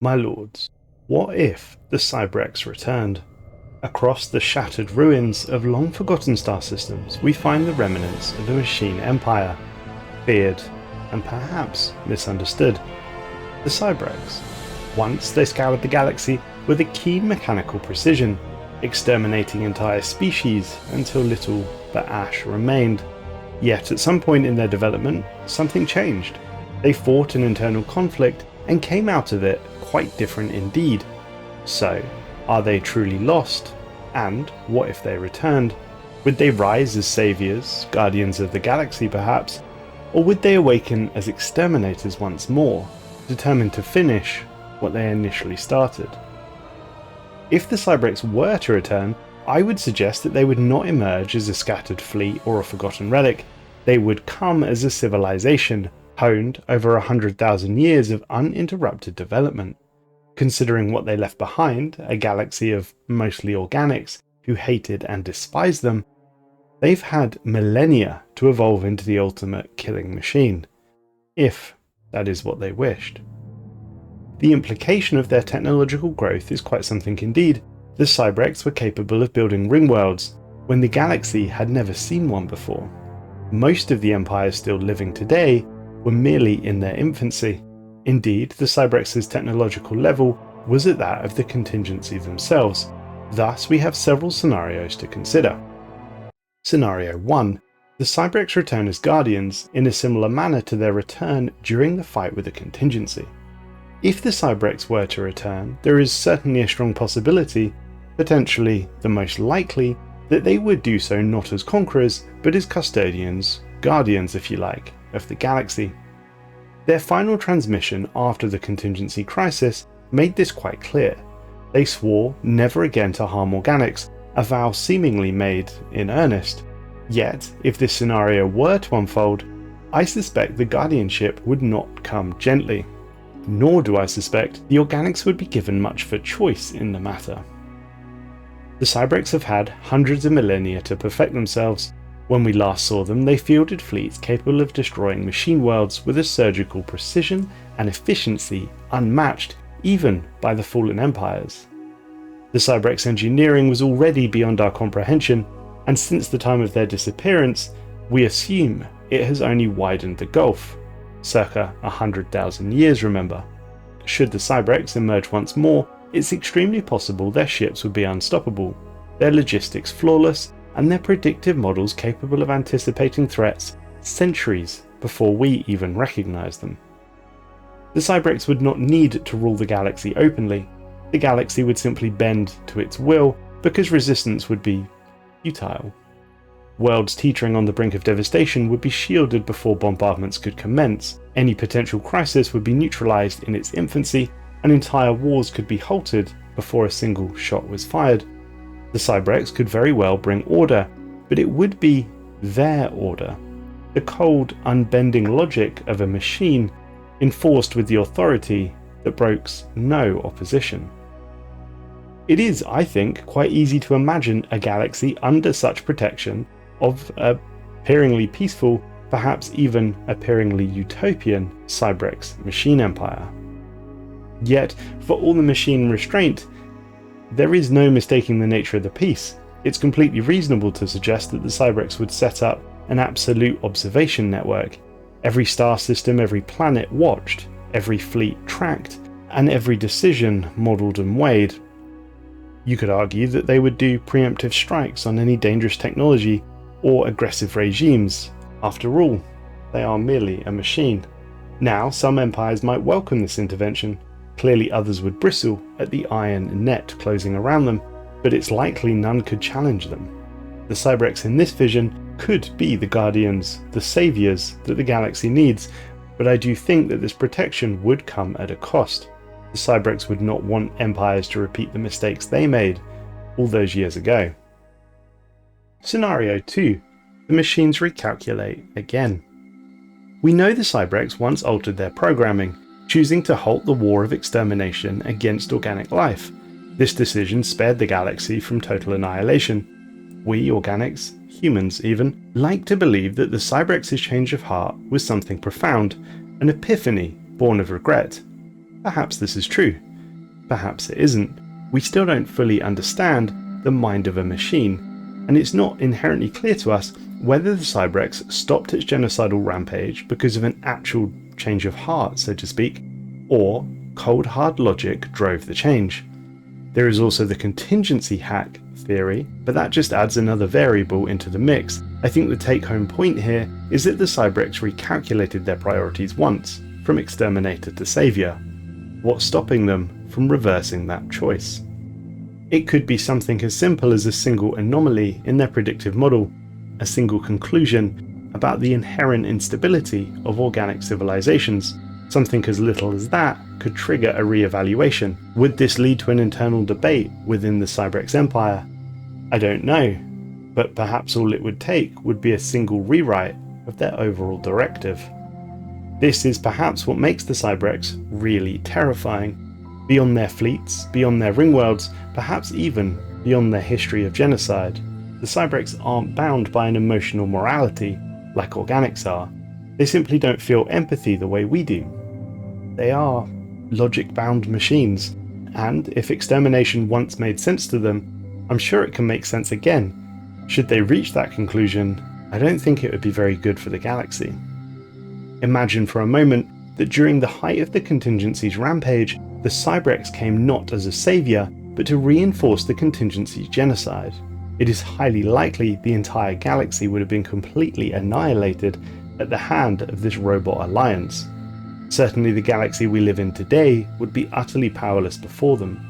My lords, what if the Cybrex returned? Across the shattered ruins of long-forgotten star systems, we find the remnants of a machine empire, feared and perhaps misunderstood. The Cybrex. Once they scoured the galaxy with a keen mechanical precision, exterminating entire species until little but ash remained. Yet at some point in their development, something changed. They fought an internal conflict and came out of it quite different indeed. So, are they truly lost? And what if they returned? Would they rise as saviors, guardians of the galaxy perhaps? Or would they awaken as exterminators once more, determined to finish what they initially started? If the Cybrex were to return, I would suggest that they would not emerge as a scattered fleet or a forgotten relic. They would come as a civilization, honed over 100,000 years of uninterrupted development. Considering what they left behind, a galaxy of mostly organics who hated and despised them, they've had millennia to evolve into the ultimate killing machine, if that is what they wished. The implication of their technological growth is quite something indeed. The Cybrex were capable of building ring worlds when the galaxy had never seen one before. Most of the empires still living today were merely in their infancy. Indeed, the Cybrex's technological level was at that of the contingency themselves. Thus, we have several scenarios to consider. Scenario 1. The Cybrex return as guardians in a similar manner to their return during the fight with the contingency. If the Cybrex were to return, there is certainly a strong possibility, potentially the most likely, that they would do so not as conquerors, but as custodians, guardians if you like, of the galaxy. Their final transmission after the contingency crisis made this quite clear. They swore never again to harm organics, a vow seemingly made in earnest. Yet, if this scenario were to unfold, I suspect the guardianship would not come gently. Nor do I suspect the organics would be given much for choice in the matter. The Cybrex have had hundreds of millennia to perfect themselves. When we last saw them, they fielded fleets capable of destroying machine worlds with a surgical precision and efficiency unmatched even by the fallen empires. The Cybrex engineering was already beyond our comprehension, and since the time of their disappearance, we assume it has only widened the gulf. Circa 100,000 years, remember. Should the Cybrex emerge once more, it's extremely possible their ships would be unstoppable, their logistics flawless, and their predictive models capable of anticipating threats centuries before we even recognize them. The Cybrex would not need to rule the galaxy openly. The galaxy would simply bend to its will because resistance would be futile. Worlds teetering on the brink of devastation would be shielded before bombardments could commence. Any potential crisis would be neutralized in its infancy, and entire wars could be halted before a single shot was fired. The Cybrex could very well bring order, but it would be their order. The cold, unbending logic of a machine enforced with the authority that brokes no opposition. It is, I think, quite easy to imagine a galaxy under such protection of a appearingly peaceful, perhaps even appearingly utopian Cybrex machine empire. Yet, for all the machine restraint, there is no mistaking the nature of the peace. It's completely reasonable to suggest that the Cybrex would set up an absolute observation network. Every star system, every planet watched, every fleet tracked, and every decision modelled and weighed. You could argue that they would do preemptive strikes on any dangerous technology or aggressive regimes. After all, they are merely a machine. Now, some empires might welcome this intervention. Clearly others would bristle at the iron net closing around them, but it's likely none could challenge them. The Cybrex in this vision could be the guardians, the saviors that the galaxy needs, but I do think that this protection would come at a cost. The Cybrex would not want empires to repeat the mistakes they made all those years ago. Scenario 2. The machines recalculate again. We know the Cybrex once altered their programming, choosing to halt the war of extermination against organic life. This decision spared the galaxy from total annihilation. We, organics, humans even, like to believe that the Cybrex's change of heart was something profound, an epiphany born of regret. Perhaps this is true. Perhaps it isn't. We still don't fully understand the mind of a machine, and it's not inherently clear to us whether the Cybrex stopped its genocidal rampage because of an actual change of heart, so to speak, or cold hard logic drove the change. There is also the contingency hack theory, but that just adds another variable into the mix. I think the take-home point here is that the Cybrex recalculated their priorities once, from exterminator to saviour. What's stopping them from reversing that choice? It could be something as simple as a single anomaly in their predictive model, a single conclusion about the inherent instability of organic civilizations. Something as little as that could trigger a re-evaluation. Would this lead to an internal debate within the Cybrex Empire? I don't know, but perhaps all it would take would be a single rewrite of their overall directive. This is perhaps what makes the Cybrex really terrifying. Beyond their fleets, beyond their ringworlds, perhaps even beyond their history of genocide, the Cybrex aren't bound by an emotional morality like organics are. They simply don't feel empathy the way we do. They are logic-bound machines, and if extermination once made sense to them, I'm sure it can make sense again. Should they reach that conclusion, I don't think it would be very good for the galaxy. Imagine for a moment that during the height of the contingency's rampage, the Cybrex came not as a saviour, but to reinforce the contingency's genocide. It is highly likely the entire galaxy would have been completely annihilated at the hand of this robot alliance. Certainly the galaxy we live in today would be utterly powerless before them.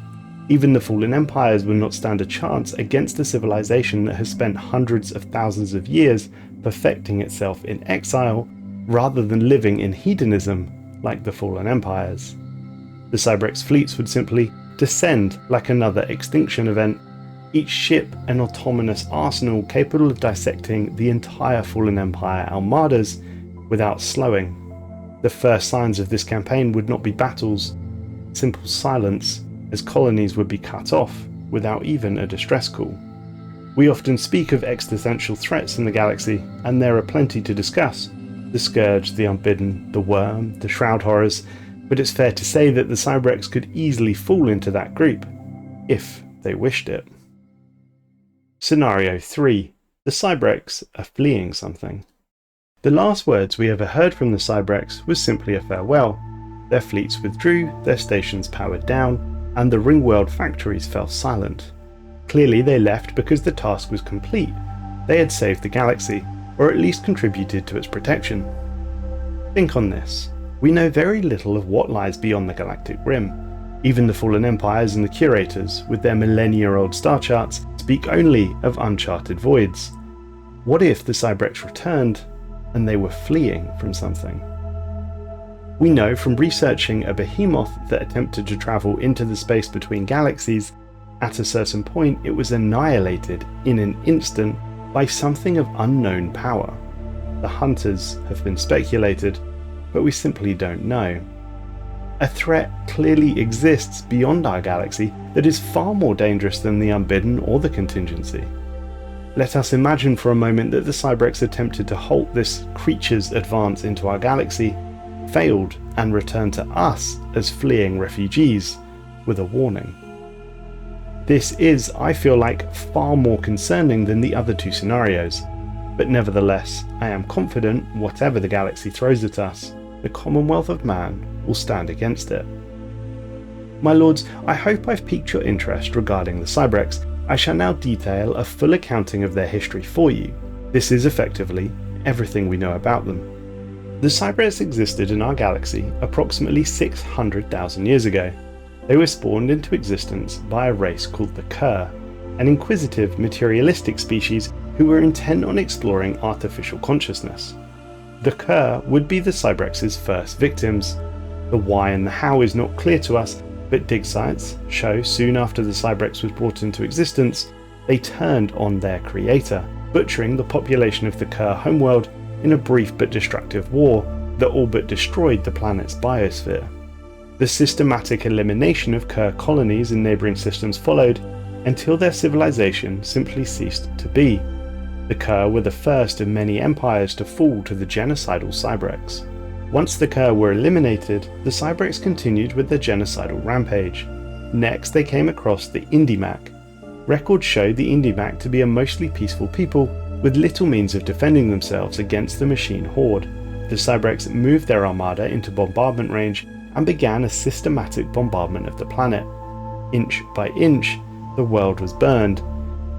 Even the fallen empires would not stand a chance against a civilization that has spent hundreds of thousands of years perfecting itself in exile, rather than living in hedonism like the fallen empires. The Cybrex fleets would simply descend like another extinction event, each ship an autonomous arsenal capable of dissecting the entire fallen empire armadas without slowing. The first signs of this campaign would not be battles, simple silence, as colonies would be cut off without even a distress call. We often speak of existential threats in the galaxy, and there are plenty to discuss: the Scourge, the Unbidden, the Worm, the Shroud Horrors, but it's fair to say that the Cybrex could easily fall into that group, if they wished it. Scenario 3. The Cybrex are fleeing something. The last words we ever heard from the Cybrex was simply a farewell. Their fleets withdrew, their stations powered down, and the Ringworld factories fell silent. Clearly they left because the task was complete. They had saved the galaxy, or at least contributed to its protection. Think on this. We know very little of what lies beyond the galactic rim. Even the fallen empires and the curators, with their millennia-old star charts, speak only of uncharted voids. What if the Cybrex returned and they were fleeing from something? We know from researching a behemoth that attempted to travel into the space between galaxies, at a certain point it was annihilated in an instant by something of unknown power. The Hunters have been speculated, but we simply don't know. A threat clearly exists beyond our galaxy that is far more dangerous than the Unbidden or the Contingency. Let us imagine for a moment that the Cybrex attempted to halt this creature's advance into our galaxy, failed, and returned to us as fleeing refugees with a warning. This is, I feel like, far more concerning than the other two scenarios, but nevertheless, I am confident whatever the galaxy throws at us, the Commonwealth of Man will stand against it. My lords, I hope I've piqued your interest regarding the Cybrex. I shall now detail a full accounting of their history for you. This is effectively everything we know about them. The Cybrex existed in our galaxy approximately 600,000 years ago. They were spawned into existence by a race called the Kerr, an inquisitive materialistic species who were intent on exploring artificial consciousness. The Kerr would be the Cybrex's first victims. The why and the how is not clear to us, but dig sites show soon after the Cybrex was brought into existence, they turned on their creator, butchering the population of the Kerr homeworld in a brief but destructive war that all but destroyed the planet's biosphere. The systematic elimination of Kerr colonies in neighbouring systems followed until their civilization simply ceased to be. The Kerr were the first of many empires to fall to the genocidal Cybrex. Once the Kerr were eliminated, the Cybrex continued with their genocidal rampage. Next, they came across the Indimac. Records show the Indimac to be a mostly peaceful people with little means of defending themselves against the machine horde. The Cybrex moved their armada into bombardment range and began a systematic bombardment of the planet. Inch by inch, the world was burned.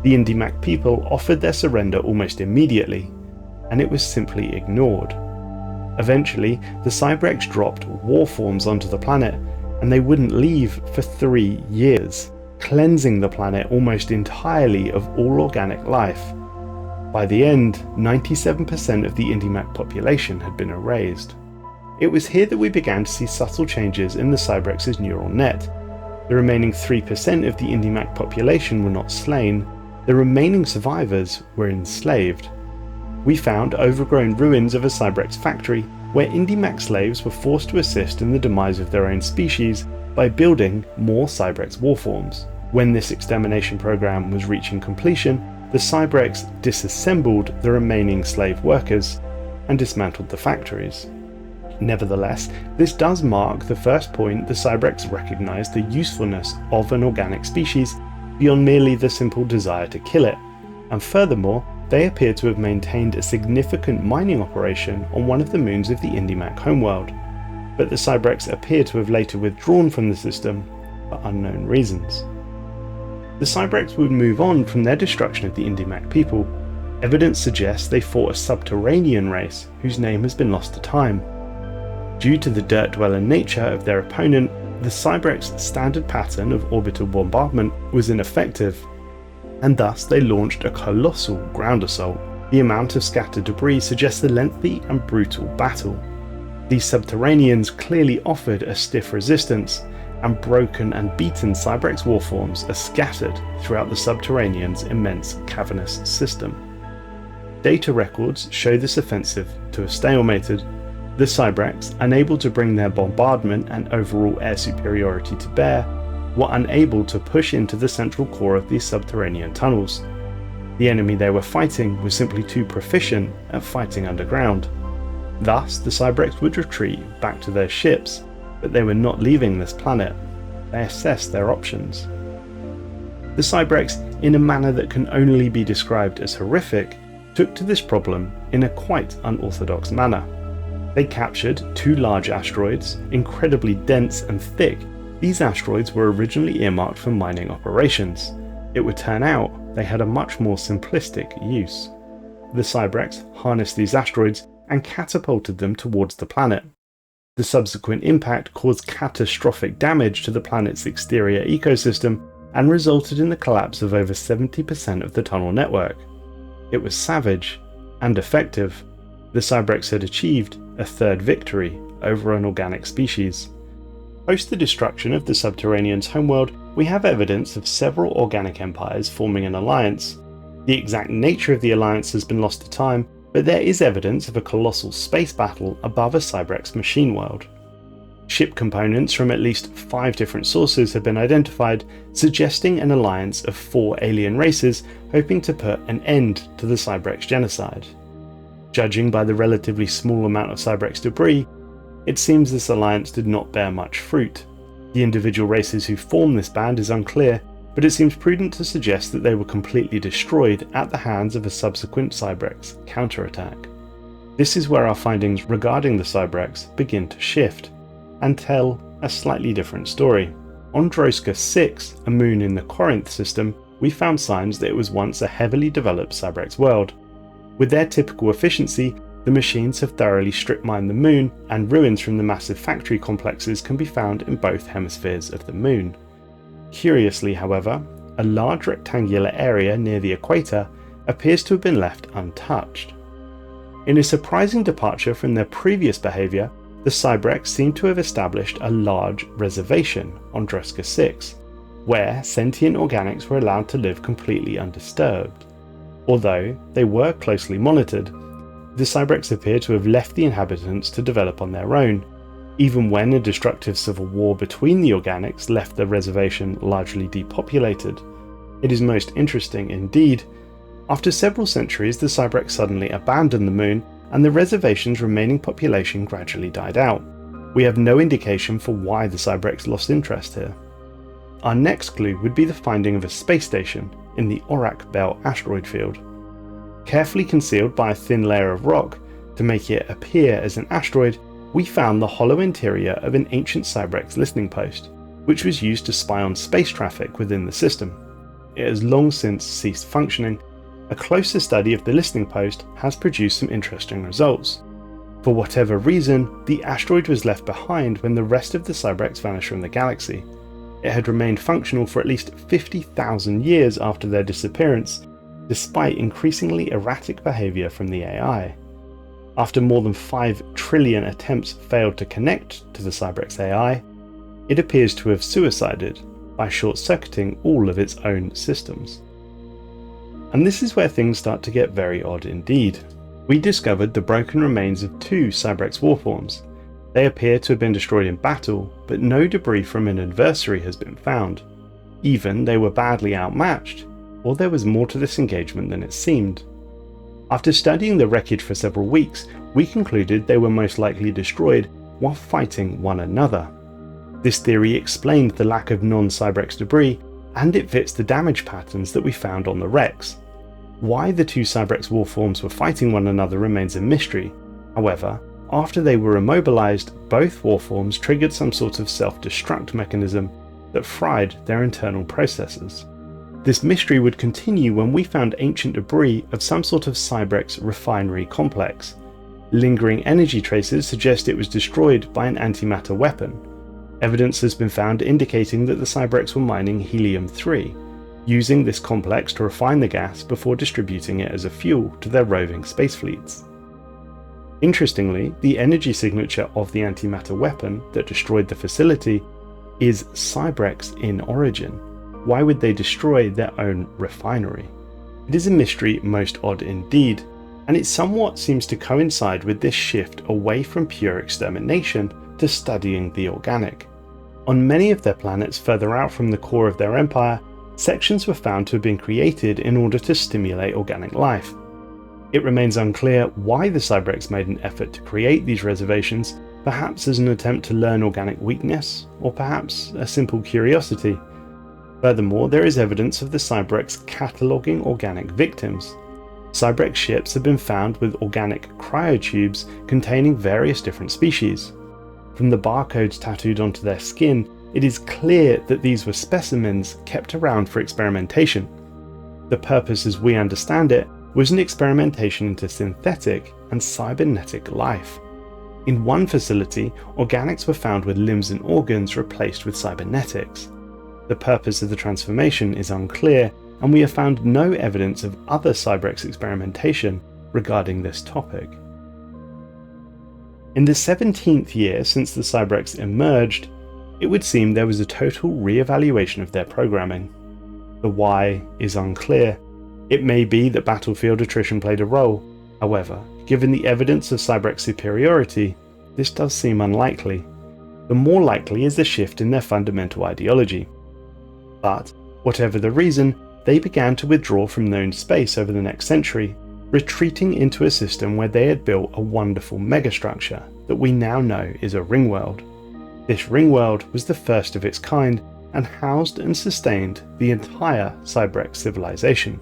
The Indimac people offered their surrender almost immediately, and it was simply ignored. Eventually, the Cybrex dropped war forms onto the planet, and they wouldn't leave for 3 years, cleansing the planet almost entirely of all organic life. By the end, 97% of the Indimac population had been erased. It was here that we began to see subtle changes in the Cybrex's neural net. The remaining 3% of the Indimac population were not slain. The remaining survivors were enslaved. We found overgrown ruins of a Cybrex factory where Indimac slaves were forced to assist in the demise of their own species by building more Cybrex warforms. When this extermination program was reaching completion, the Cybrex disassembled the remaining slave workers and dismantled the factories. Nevertheless, this does mark the first point the Cybrex recognized the usefulness of an organic species beyond merely the simple desire to kill it, and furthermore, they appear to have maintained a significant mining operation on one of the moons of the Indimac homeworld, but the Cybrex appear to have later withdrawn from the system for unknown reasons. The Cybrex would move on from their destruction of the Indimac people. Evidence suggests they fought a subterranean race whose name has been lost to time. Due to the dirt-dweller nature of their opponent, the Cybrex's standard pattern of orbital bombardment was ineffective, and thus they launched a colossal ground assault. The amount of scattered debris suggests a lengthy and brutal battle. These subterraneans clearly offered a stiff resistance, and broken and beaten Cybrex warforms are scattered throughout the subterranean's immense cavernous system. Data records show this offensive to have stalemated. The Cybrex, unable to bring their bombardment and overall air superiority to bear, were unable to push into the central core of these subterranean tunnels. The enemy they were fighting was simply too proficient at fighting underground. Thus, the Cybrex would retreat back to their ships, but they were not leaving this planet. They assessed their options. The Cybrex, in a manner that can only be described as horrific, took to this problem in a quite unorthodox manner. They captured 2 large asteroids, incredibly dense and thick. These asteroids were originally earmarked for mining operations. It would turn out they had a much more simplistic use. The Cybrex harnessed these asteroids and catapulted them towards the planet. The subsequent impact caused catastrophic damage to the planet's exterior ecosystem and resulted in the collapse of over 70% of the tunnel network. It was savage and effective. The Cybrex had achieved a third victory over an organic species. Post the destruction of the subterranean's homeworld, we have evidence of several organic empires forming an alliance. The exact nature of the alliance has been lost to time, but there is evidence of a colossal space battle above a Cybrex machine world. Ship components from at least 5 different sources have been identified, suggesting an alliance of 4 alien races hoping to put an end to the Cybrex genocide. Judging by the relatively small amount of Cybrex debris, it seems this alliance did not bear much fruit. The individual races who formed this band is unclear, but it seems prudent to suggest that they were completely destroyed at the hands of a subsequent Cybrex counterattack. This is where our findings regarding the Cybrex begin to shift, and tell a slightly different story. On Droska 6, a moon in the Corinth system, we found signs that it was once a heavily developed Cybrex world. With their typical efficiency, the machines have thoroughly strip-mined the moon, and ruins from the massive factory complexes can be found in both hemispheres of the moon. Curiously, however, a large rectangular area near the equator appears to have been left untouched. In a surprising departure from their previous behaviour, the Cybrex seem to have established a large reservation on Droska 6, where sentient organics were allowed to live completely undisturbed. Although they were closely monitored, the Cybrex appear to have left the inhabitants to develop on their own, even when a destructive civil war between the organics left the reservation largely depopulated. It is most interesting indeed. After several centuries, the Cybrex suddenly abandoned the moon, and the reservation's remaining population gradually died out. We have no indication for why the Cybrex lost interest here. Our next clue would be the finding of a space station in the Orak Belt asteroid field. Carefully concealed by a thin layer of rock to make it appear as an asteroid, we found the hollow interior of an ancient Cybrex listening post, which was used to spy on space traffic within the system. It has long since ceased functioning. A closer study of the listening post has produced some interesting results. For whatever reason, the asteroid was left behind when the rest of the Cybrex vanished from the galaxy. It had remained functional for at least 50,000 years after their disappearance, despite increasingly erratic behavior from the AI. After more than 5 trillion attempts failed to connect to the Cybrex AI, it appears to have suicided by short-circuiting all of its own systems. And this is where things start to get very odd indeed. We discovered the broken remains of 2 Cybrex warforms. They appear to have been destroyed in battle, but no debris from an adversary has been found. Even they were badly outmatched, or there was more to this engagement than it seemed. After studying the wreckage for several weeks, we concluded they were most likely destroyed while fighting one another. This theory explained the lack of non-Cybrex debris, and it fits the damage patterns that we found on the wrecks. Why the 2 Cybrex warforms were fighting one another remains a mystery. However, after they were immobilized, both warforms triggered some sort of self-destruct mechanism that fried their internal processes. This mystery would continue when we found ancient debris of some sort of Cybrex refinery complex. Lingering energy traces suggest it was destroyed by an antimatter weapon. Evidence has been found indicating that the Cybrex were mining helium-3, using this complex to refine the gas before distributing it as a fuel to their roving space fleets. Interestingly, the energy signature of the antimatter weapon that destroyed the facility is Cybrex in origin. Why would they destroy their own refinery? It is a mystery most odd indeed, and it somewhat seems to coincide with this shift away from pure extermination to studying the organic. On many of their planets further out from the core of their empire, sections were found to have been created in order to stimulate organic life. It remains unclear why the Cybrex made an effort to create these reservations, perhaps as an attempt to learn organic weakness, or perhaps a simple curiosity. Furthermore, there is evidence of the Cybrex cataloguing organic victims. Cybrex ships have been found with organic cryotubes containing various different species. From the barcodes tattooed onto their skin, it is clear that these were specimens kept around for experimentation. The purpose, as we understand it, was an experimentation into synthetic and cybernetic life. In one facility, organics were found with limbs and organs replaced with cybernetics. The purpose of the transformation is unclear, and we have found no evidence of other Cybrex experimentation regarding this topic. In the 17th year since the Cybrex emerged, it would seem there was a total re-evaluation of their programming. The why is unclear. It may be that battlefield attrition played a role. However, given the evidence of Cybrex superiority, this does seem unlikely. The more likely is the shift in their fundamental ideology. But, whatever the reason, they began to withdraw from known space over the next century, retreating into a system where they had built a wonderful megastructure that we now know is a ring world. This ring world was the first of its kind and housed and sustained the entire Cybrex civilization.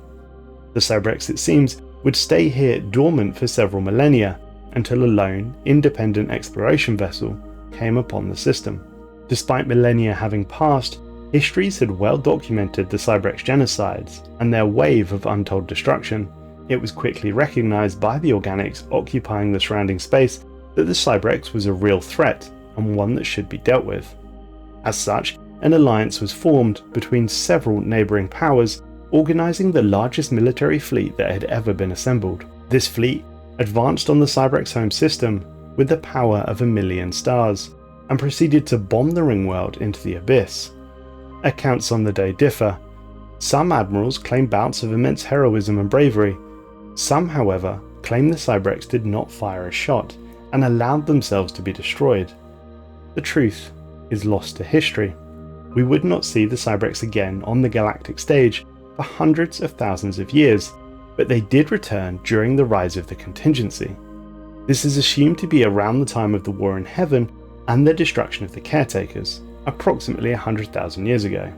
The Cybrex, it seems, would stay here dormant for several millennia until a lone, independent exploration vessel came upon the system. Despite millennia having passed, histories had well documented the Cybrex genocides and their wave of untold destruction. It was quickly recognized by the organics occupying the surrounding space that the Cybrex was a real threat and one that should be dealt with. As such, an alliance was formed between several neighbouring powers, organising the largest military fleet that had ever been assembled. This fleet advanced on the Cybrex home system with the power of 1,000,000 stars, and proceeded to bomb the ringworld into the abyss. Accounts on the day differ. Some admirals claim bouts of immense heroism and bravery. Some, however, claim the Cybrex did not fire a shot and allowed themselves to be destroyed. The truth is lost to history. We would not see the Cybrex again on the galactic stage for hundreds of thousands of years, but they did return during the rise of the contingency. This is assumed to be around the time of the War in Heaven and the destruction of the Caretakers, approximately 100,000 years ago.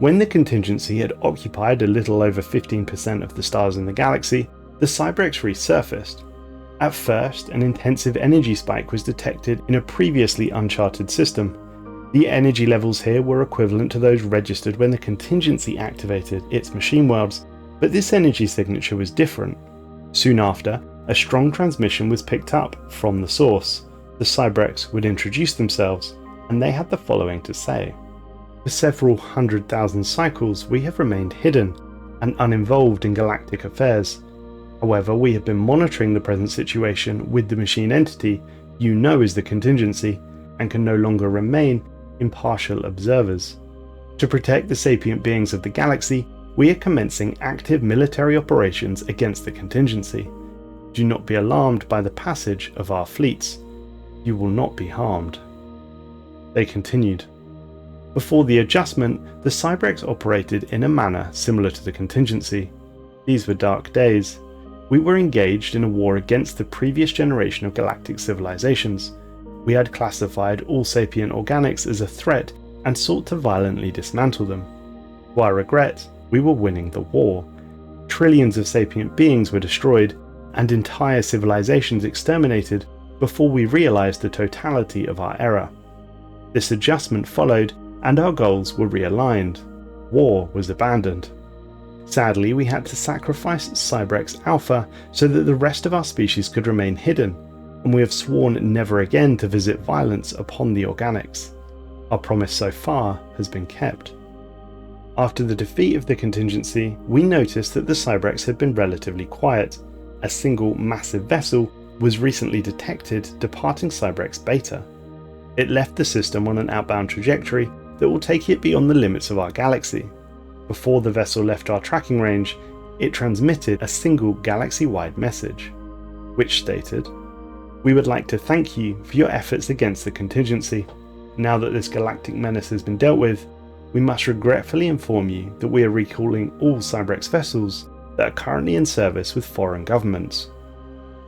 When the contingency had occupied a little over 15% of the stars in the galaxy, the Cybrex resurfaced. At first, an intensive energy spike was detected in a previously uncharted system. The energy levels here were equivalent to those registered when the contingency activated its machine worlds, but this energy signature was different. Soon after, a strong transmission was picked up from the source. The Cybrex would introduce themselves, and they had the following to say. For several 100,000 cycles, we have remained hidden and uninvolved in galactic affairs. However, we have been monitoring the present situation with the machine entity you know is the contingency, and can no longer remain impartial observers. To protect the sapient beings of the galaxy, we are commencing active military operations against the contingency. Do not be alarmed by the passage of our fleets. You will not be harmed. They continued. Before the adjustment, the Cybrex operated in a manner similar to the contingency. These were dark days. We were engaged in a war against the previous generation of galactic civilizations. We had classified all sapient organics as a threat and sought to violently dismantle them. To our regret, we were winning the war. Trillions of sapient beings were destroyed, and entire civilizations exterminated before we realized the totality of our error. This adjustment followed, and our goals were realigned. War was abandoned. Sadly, we had to sacrifice Cybrex Alpha so that the rest of our species could remain hidden, and we have sworn never again to visit violence upon the organics. Our promise so far has been kept. After the defeat of the contingency, we noticed that the Cybrex had been relatively quiet. A single massive vessel was recently detected departing Cybrex Beta. It left the system on an outbound trajectory that will take it beyond the limits of our galaxy. Before the vessel left our tracking range, it transmitted a single galaxy-wide message, which stated, "We would like to thank you for your efforts against the contingency. Now that this galactic menace has been dealt with, we must regretfully inform you that we are recalling all Cybrex vessels that are currently in service with foreign governments."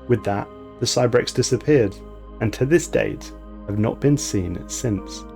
With that, the Cybrex disappeared, and to this date have not been seen since.